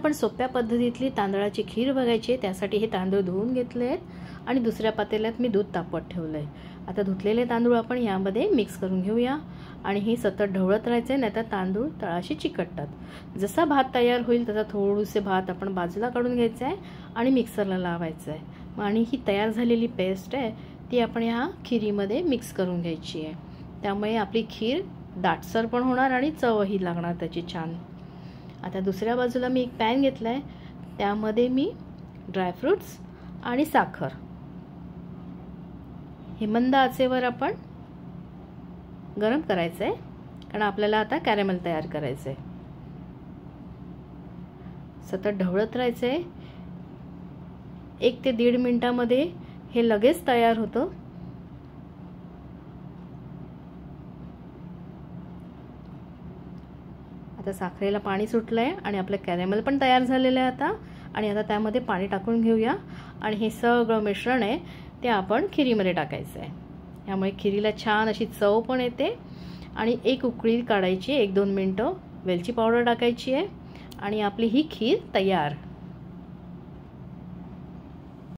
आपण सोप्या पद्धतीतली तांदळाची खीर बघायची आहे। त्यासाठी हे तांदूळ धुवून घेतले आहेत आणि दुसऱ्या पातेल्यात मी दूध तापवत ठेवलं आहे। आता धुतलेले तांदूळ आपण यामध्ये मिक्स करून घेऊया आणि हे सतत ढवळत राहायचे, नाहीतर तांदूळ तळाशी चिकटतात। जसा भात तयार होईल तसा थोडेसे भात आपण बाजूला काढून घ्यायचा आहे आणि मिक्सरला लावायचं आहे। आणि ही तयार झालेली पेस्ट आहे ती आपण ह्या खिरीमध्ये मिक्स करून घ्यायची आहे। त्यामुळे आपली खीर दाटसर पण होणार आणि चवही लागणार त्याची छान। आता दुसऱ्या बाजूला मी एक पॅन घेतला आहे, त्यामध्ये मी ड्रायफ्रूट्स आणि साखर हे मंद आचेवर आपण गरम करायचं आहे, कारण आपल्याला आता कॅरेमल तयार करायचं आहे। सतत ढवळत राहायचं आहे। 1 ते 1.5 मिनिटामध्ये हे लगेच तयार होतं। आता साखरेला पाणी सुटलंय आणि आपलं कॅरेमल पण तयार झालेलं आहे आता। आणि आता त्यामध्ये पाणी टाकून घेऊया आणि हे सगळं मिश्रण आहे ते आपण खिरीमध्ये टाकायचं आहे। यामुळे खिरीला छान अशी चव पण येते। आणि एक उकळी काढायची, 1-2 मिनिटं वेलची पावडर टाकायची आहे आणि आपली ही खीर तयार।